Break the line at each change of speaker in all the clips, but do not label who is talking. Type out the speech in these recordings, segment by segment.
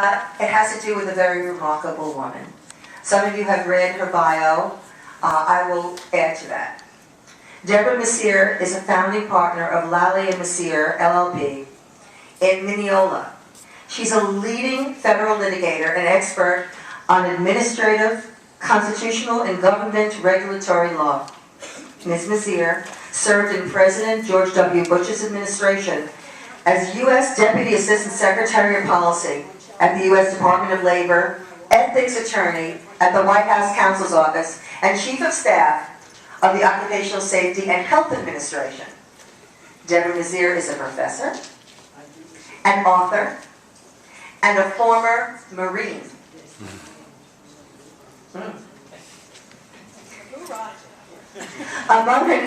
It has to do with a very remarkable woman. Some of you have read her bio. I will add to that. Deborah Misir is a founding partner of Lally Misir, LLP, in Mineola. She's a leading federal litigator and expert on administrative, constitutional, and government regulatory law. Ms. Misir served in President George W. Bush's administration as U.S. Deputy Assistant Secretary of Policy at the U.S. Department of Labor, Ethics Attorney at the White House Counsel's Office, and Chief of Staff of the Occupational Safety and Health Administration. Deborah Misir is a professor, an author, and a former Marine. Among her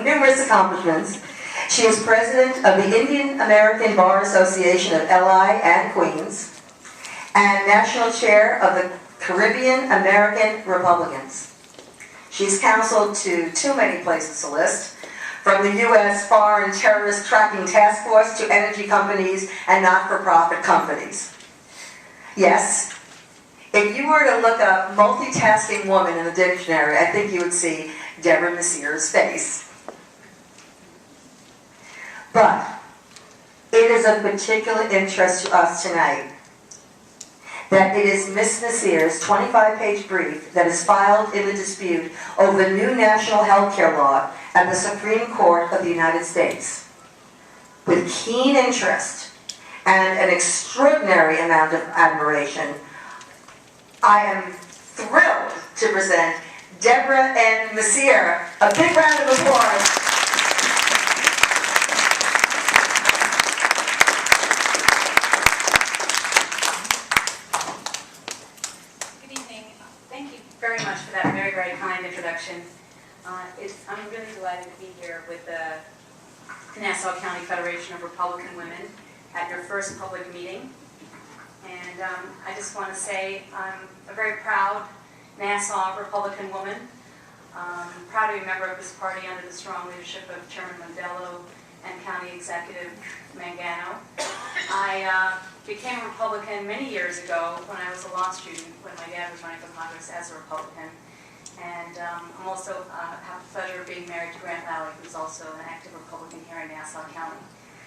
numerous accomplishments, she is president of the Indian American Bar Association of LI and Queens, and national chair of the Caribbean American Republicans. She's counseled to too many places to list, from the U.S. Foreign Terrorist Tracking Task Force to energy companies and not-for-profit companies. Yes, if you were to look up multitasking woman in the dictionary, I think you would see Deborah Misir's face. But it is of particular interest to us tonight that it is Ms. Misir's 25-page brief that is filed in the dispute over the new national health care law at the Supreme Court of the United States. With keen interest and an extraordinary amount of admiration, I am thrilled to present Deborah N. Misir. A big round of applause.
Very much for that very, very kind introduction. I'm really delighted to be here with the Nassau County Federation of Republican Women at your first public meeting. And I just want to say I'm a very proud Nassau Republican woman. Proud to be a member of this party under the strong leadership of Chairman Mondello and County Executive Mangano. I became a Republican many years ago when I was a law student, when my dad was running for Congress as a Republican. And I'm also have the pleasure of being married to Grant Lally, who's also an active Republican here in Nassau County.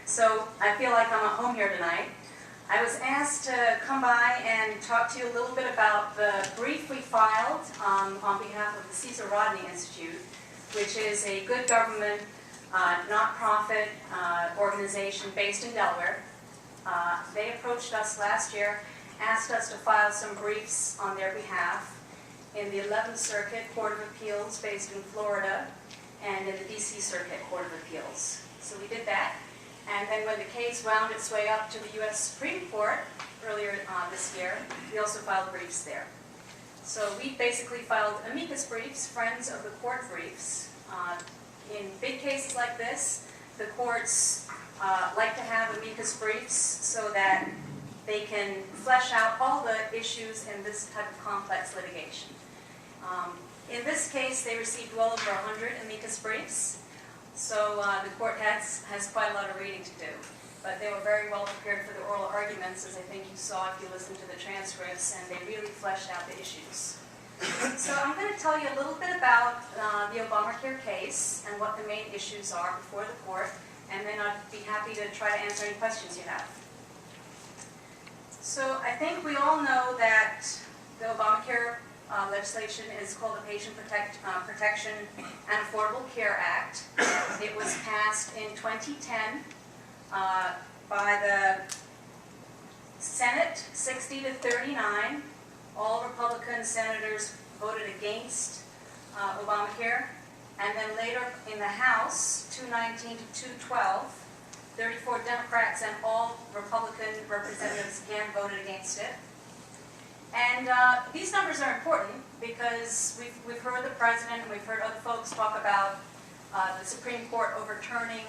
So I feel like I'm at home here tonight. I was asked to come by and talk to you a little bit about the brief we filed on behalf of the Cesar Rodney Institute, which is a good government, not-profit organization based in Delaware. They approached us last year, asked us to file some briefs on their behalf in the 11th Circuit Court of Appeals based in Florida and in the DC Circuit Court of Appeals. So we did that. And then when the case wound its way up to the U.S. Supreme Court earlier this year, we also filed briefs there. So we basically filed amicus briefs, friends of the court briefs. In big cases like this, the courts like to have amicus briefs so that they can flesh out all the issues in this type of complex litigation. In this case, they received well over 100 amicus briefs. So the court has quite a lot of reading to do, but they were very well prepared for the oral arguments, as I think you saw if you listened to the transcripts, and they really fleshed out the issues. So I'm going to tell you a little bit about the Obamacare case and what the main issues are before the court, and then I'd be happy to try to answer any questions you have. So I think we all know that the Obamacare legislation is called the Patient Protection and Affordable Care Act. It was passed in 2010 by the Senate, 60 to 39. All Republican senators voted against Obamacare. And then later in the House, 219 to 212, 34 Democrats and all Republican representatives again voted against it. And these numbers are important because we've heard the president and we've heard other folks talk about the Supreme Court overturning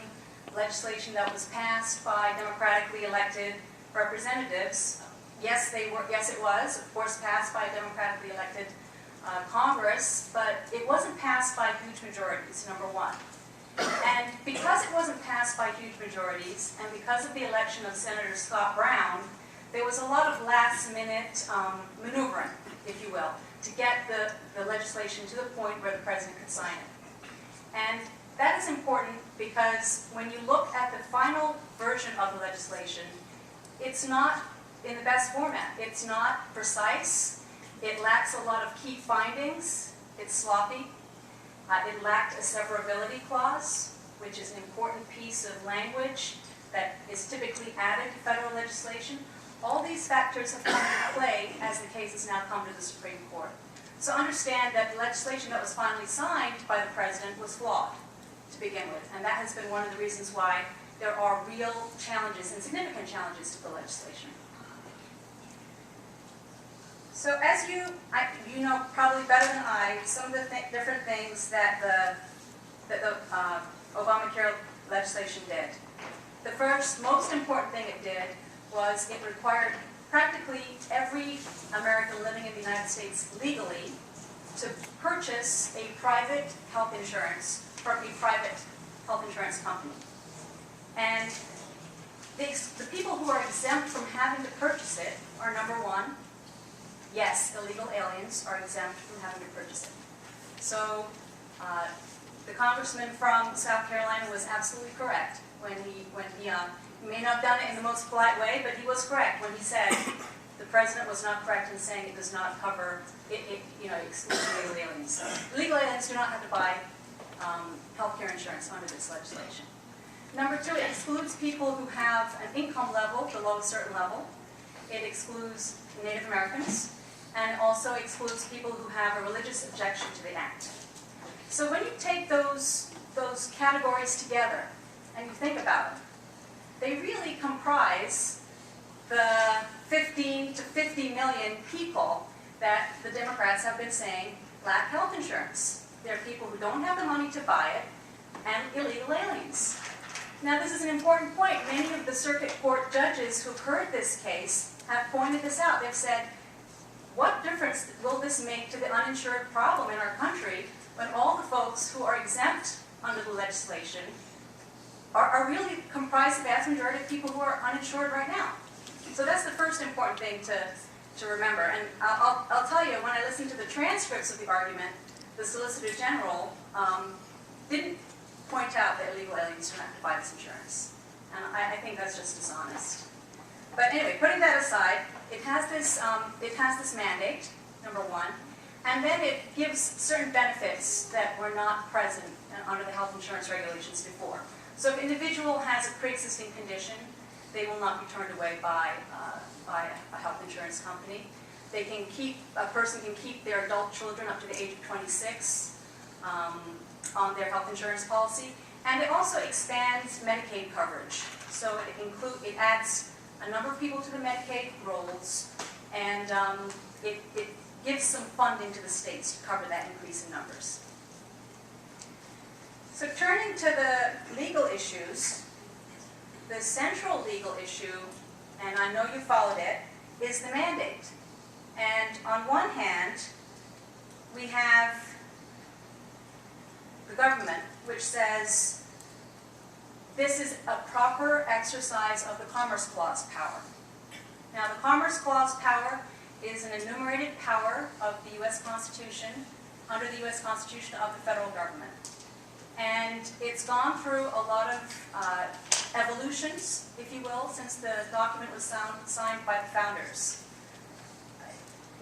legislation that was passed by democratically elected representatives. Yes, it was, of course, passed by a democratically elected Congress, but it wasn't passed by huge majorities, number one. And because it wasn't passed by huge majorities, and because of the election of Senator Scott Brown, there was a lot of last-minute maneuvering, if you will, to get the legislation to the point where the president could sign it. And that is important because when you look at the final version of the legislation, it's not in the best format. It's not precise. It lacks a lot of key findings. It's sloppy. It lacked a severability clause, which is an important piece of language that is typically added to federal legislation. All these factors have come into play as the case has now come to the Supreme Court. So understand that the legislation that was finally signed by the president was flawed to begin with, and that has been one of the reasons why there are real challenges and significant challenges to the legislation. So as you know probably better than I, some of the different things that the Obamacare legislation did. The first most important thing it did was it required practically every American living in the United States legally to purchase a private health insurance from a private health insurance company. And the people who are exempt from having to purchase it are, number one, yes, illegal aliens are exempt from having to purchase it. So the congressman from South Carolina was absolutely correct when he may not have done it in the most polite way, but he was correct when he said the president was not correct in saying it does not cover, excludes illegal aliens. Illegal aliens do not have to buy health care insurance under this legislation. Number two, it excludes people who have an income level below a certain level. It excludes Native Americans, and also excludes people who have a religious objection to the act. So when you take those categories together and you think about them, they really comprise the 15 to 50 million people that the Democrats have been saying lack health insurance. They're people who don't have the money to buy it, and illegal aliens. Now this is an important point. Many of the circuit court judges who've heard this case have pointed this out. They've said, what difference will this make to the uninsured problem in our country when all the folks who are exempt under the legislation are really comprised the vast majority of people who are uninsured right now? So that's the first important thing to remember. And I'll tell you, when I listened to the transcripts of the argument, the Solicitor General didn't point out that illegal aliens don't have to buy this insurance. And I think that's just dishonest. But anyway, putting that aside, it has this mandate, number one, and then it gives certain benefits that were not present under the health insurance regulations before. So if an individual has a pre-existing condition, they will not be turned away by a health insurance company. A person can keep their adult children up to the age of 26 on their health insurance policy, and it also expands Medicaid coverage. So it adds a number of people to the Medicaid rolls, and it gives some funding to the states to cover that increase in numbers. So turning to the legal issues, the central legal issue, and I know you followed it, is the mandate. And on one hand, we have the government, which says this is a proper exercise of the Commerce Clause power. Now, the Commerce Clause power is an enumerated power of the U.S. Constitution, under the U.S. Constitution of the federal government. And it's gone through a lot of evolutions, if you will, since the document was signed by the founders.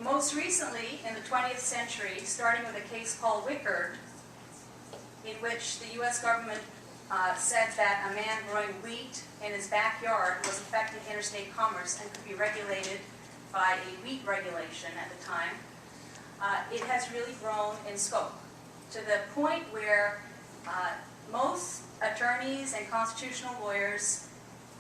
Most recently, in the 20th century, starting with a case called Wickard, in which the U.S. government said that a man growing wheat in his backyard was affecting interstate commerce and could be regulated by a wheat regulation at the time, it has really grown in scope to the point where most attorneys and constitutional lawyers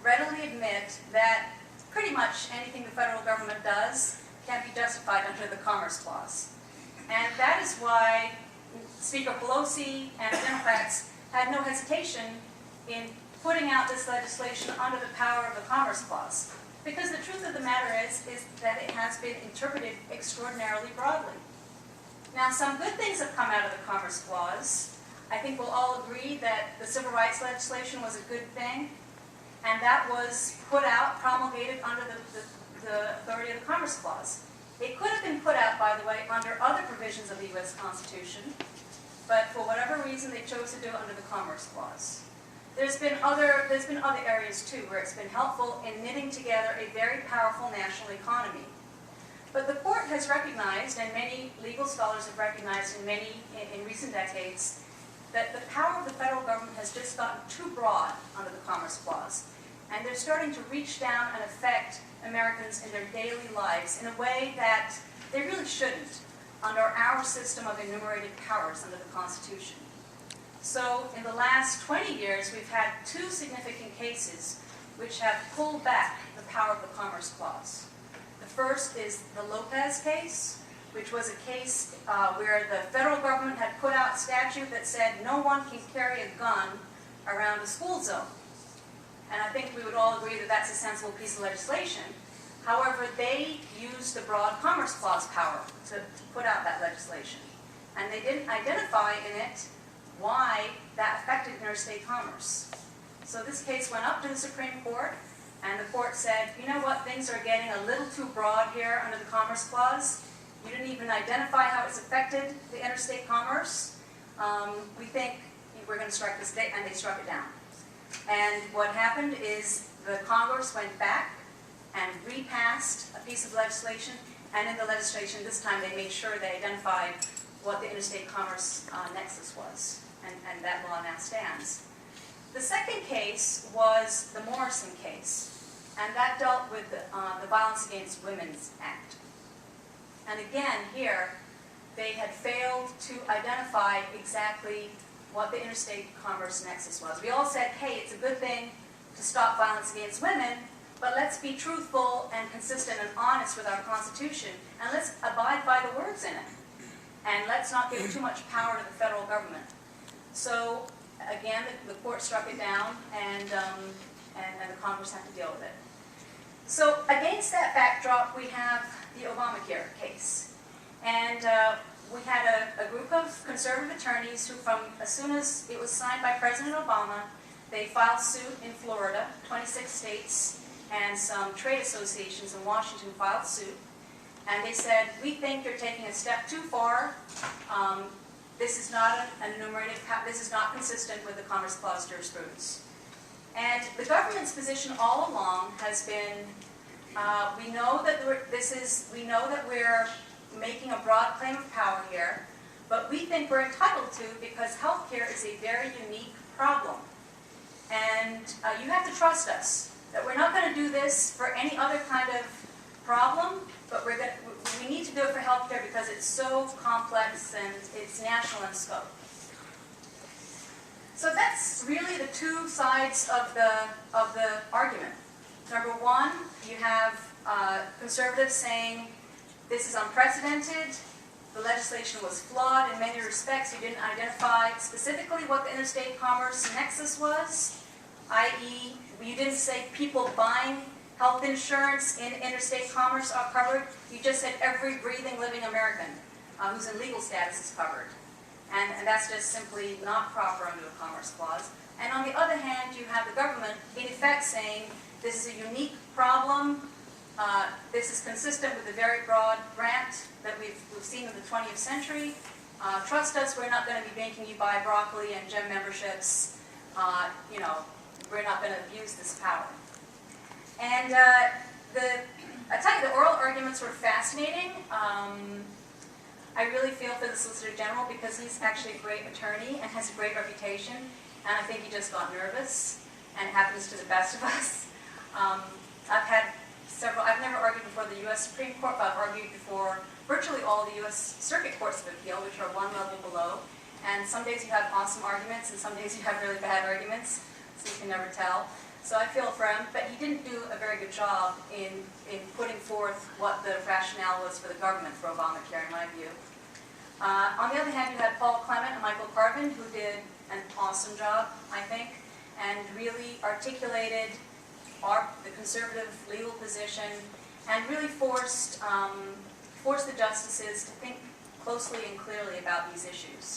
readily admit that pretty much anything the federal government does can be justified under the Commerce Clause. And that is why Speaker Pelosi and Democrats had no hesitation in putting out this legislation under the power of the Commerce Clause. Because the truth of the matter is that it has been interpreted extraordinarily broadly. Now, some good things have come out of the Commerce Clause. I think we'll all agree that the civil rights legislation was a good thing, and that was put out, promulgated under the the authority of the Commerce Clause. It could have been put out, by the way, under other provisions of the U.S. Constitution, but for whatever reason they chose to do it under the Commerce Clause. There's been other areas too where it's been helpful in knitting together a very powerful national economy. But the court has recognized, and many legal scholars have recognized in recent decades, that the power of the federal government has just gotten too broad under the Commerce Clause. And they're starting to reach down and affect Americans in their daily lives in a way that they really shouldn't under our system of enumerated powers under the Constitution. So in the last 20 years, we've had two significant cases which have pulled back the power of the Commerce Clause. The first is the Lopez case, which was a case where the federal government had put out a statute that said no one can carry a gun around a school zone. And I think we would all agree that that's a sensible piece of legislation. However, they used the broad Commerce Clause power to put out that legislation. And they didn't identify in it why that affected interstate commerce. So this case went up to the Supreme Court, and the court said, you know what, things are getting a little too broad here under the Commerce Clause. You didn't even identify how it's affected the interstate commerce. We think we're going to strike this date, and they struck it down. And what happened is the Congress went back and repassed a piece of legislation, and in the legislation this time they made sure they identified what the interstate commerce nexus was, and that law now stands. The second case was the Morrison case, and that dealt with the Violence Against Women's Act. And again, here, they had failed to identify exactly what the interstate commerce nexus was. We all said, hey, it's a good thing to stop violence against women, but let's be truthful and consistent and honest with our Constitution, and let's abide by the words in it. And let's not give too much power to the federal government. So, again, the court struck it down, and the Congress had to deal with it. So, against that backdrop, we have the Obamacare case. And we had a group of conservative attorneys who, as soon as it was signed by President Obama, they filed suit in Florida, 26 states, and some trade associations in Washington filed suit. And they said, we think you're taking a step too far. This is not an enumerated, this is not consistent with the Commerce Clause jurisprudence. And the government's position all along has been, we know that we're making a broad claim of power here, but we think we're entitled to because healthcare is a very unique problem. And you have to trust us that we're not going to do this for any other kind of problem, but we need to do it for healthcare because it's so complex and it's national in scope. So that's really the two sides of the argument. Number one, you have conservatives saying this is unprecedented, the legislation was flawed in many respects, you didn't identify specifically what the interstate commerce nexus was, i.e. you didn't say people buying health insurance in interstate commerce are covered, you just said every breathing, living American who's in legal status is covered. And that's just simply not proper under the Commerce Clause. And on the other hand, you have the government in effect saying this is a unique problem, this is consistent with the very broad grant that we've seen in the 20th century. Trust us, we're not going to be making you buy broccoli and gym memberships. We're not going to abuse this power. And I tell you, the oral arguments were fascinating. I really feel for the Solicitor General because he's actually a great attorney and has a great reputation. And I think he just got nervous, and it happens to the best of us. I've never argued before the U.S. Supreme Court, but I've argued before virtually all the U.S. Circuit Courts of Appeal, which are one level below. And some days you have awesome arguments, and some days you have really bad arguments, so you can never tell. So I feel for him, but he didn't do a very good job in putting forth what the rationale was for the government for Obamacare, in my view. On the other hand, you had Paul Clement and Michael Carvin, who did an awesome job, I think, and really articulated the conservative legal position and really forced the justices to think closely and clearly about these issues.